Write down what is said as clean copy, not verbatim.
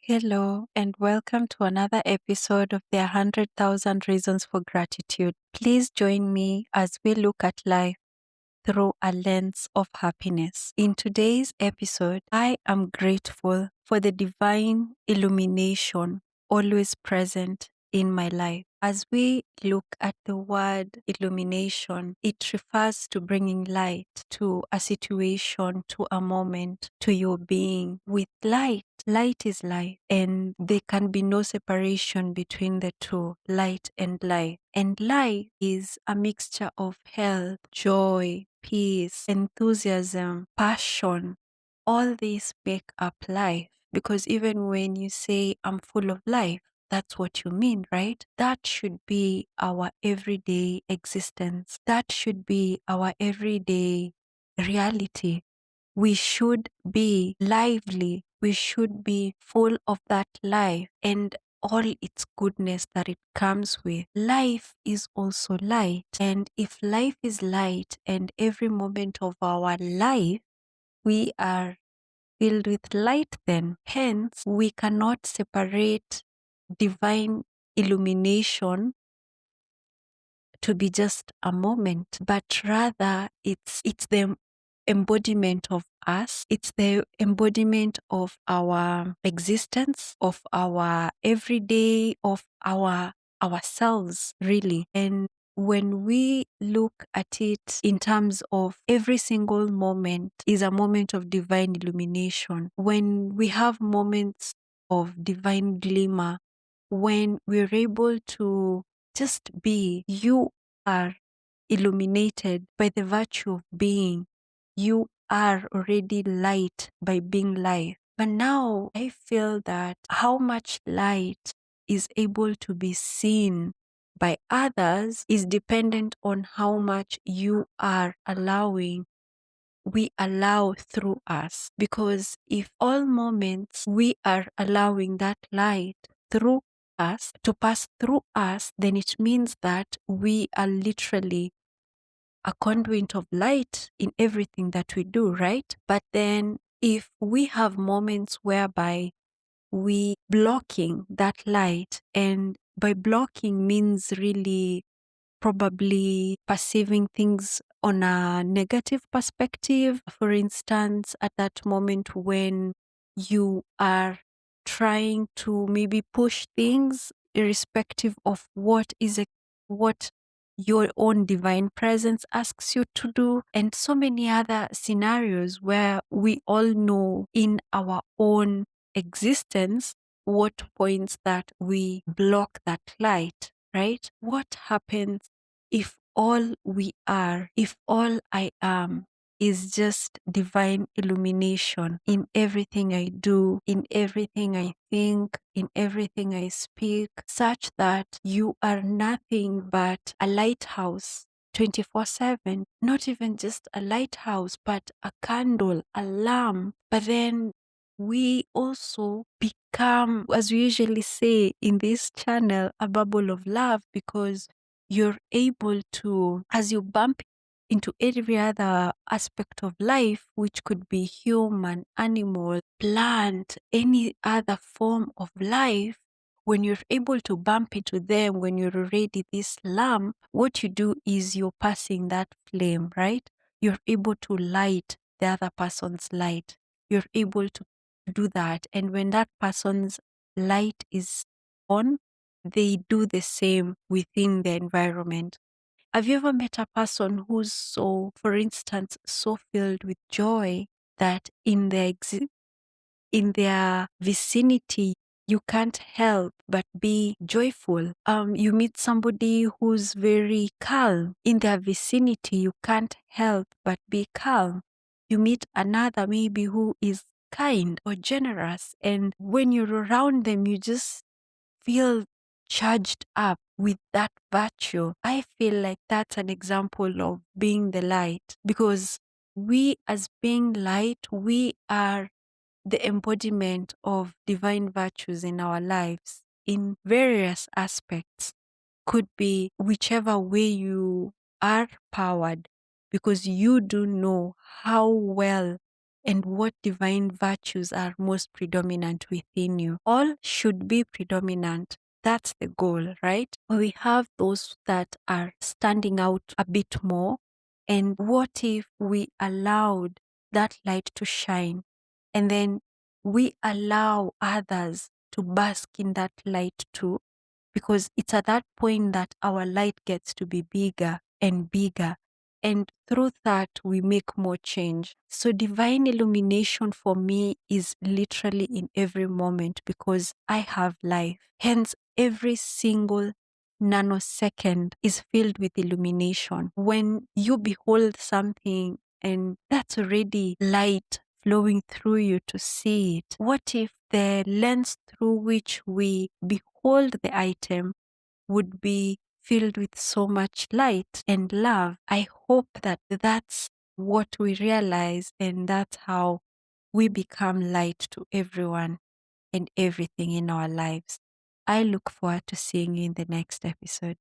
Hello, and welcome to another episode of the 100,000 Reasons for Gratitude. Please join me as we look at life through a lens of happiness. In today's episode, I am grateful for the divine illumination always present in my life. As we look at the word illumination, it refers to bringing light to a situation, to a moment, to your being. With light, light is life, and there can be no separation between the two, light and life. And life is a mixture of health, joy, peace, enthusiasm, passion. All these make up life, because even when you say, I'm full of life, that's what you mean, right? That should be our everyday existence. That should be our everyday reality. We should be lively. We should be full of that life and all its goodness that it comes with. Life is also light. And if life is light and every moment of our life, we are filled with light, then hence we cannot separate divine illumination to be just a moment, but rather it's the embodiment of us. It's the embodiment of our existence, of our everyday, of ourselves, really. And when we look at it in terms of every single moment is a moment of divine illumination. When we have moments of divine glimmer, when we're able to just be, you are illuminated by the virtue of being. You are already light by being light. But now I feel that how much light is able to be seen by others is dependent on how much you are allowing, we allow through us. Because if all moments we are allowing that light through us to pass through us, then it means that we are literally a conduit of light in everything that we do, right? But then if we have moments whereby we blocking that light, and by blocking means really probably perceiving things on a negative perspective. For instance, at that moment when you are trying to maybe push things irrespective of what your own divine presence asks you to do, and so many other scenarios where we all know in our own existence what points that we block that light, right? What happens if all we are, if all I am is just divine illumination in everything I do, in everything I think, in everything I speak, such that you are nothing but a lighthouse 24/7, not even just a lighthouse, but a candle, a lamp. But then we also become, as we usually say in this channel, a bubble of love, because you're able to, as you bump into every other aspect of life, which could be human, animal, plant, any other form of life, when you're able to bump into them, when you're already this lamp, what you do is you're passing that flame, right? You're able to light the other person's light. You're able to do that. And when that person's light is on, they do the same within the environment. Have you ever met a person who's so, for instance, so filled with joy that in their vicinity you can't help but be joyful? You meet somebody who's very calm. In their vicinity, you can't help but be calm. You meet another maybe who is kind or generous, and when you're around them, you just feel charged up with that virtue. I feel like that's an example of being the light, because we, as being light, we are the embodiment of divine virtues in our lives in various aspects. Could be whichever way you are powered, because you do know how well and what divine virtues are most predominant within you. All should be predominant. That's the goal, right? We have those that are standing out a bit more. And what if we allowed that light to shine and then we allow others to bask in that light too? Because it's at that point that our light gets to be bigger and bigger. And through that, we make more change. So, divine illumination for me is literally in every moment because I have life. Hence, every single nanosecond is filled with illumination. When you behold something and that's already light flowing through you to see it, what if the lens through which we behold the item would be filled with so much light and love? I hope that that's what we realize, and that's how we become light to everyone and everything in our lives. I look forward to seeing you in the next episode.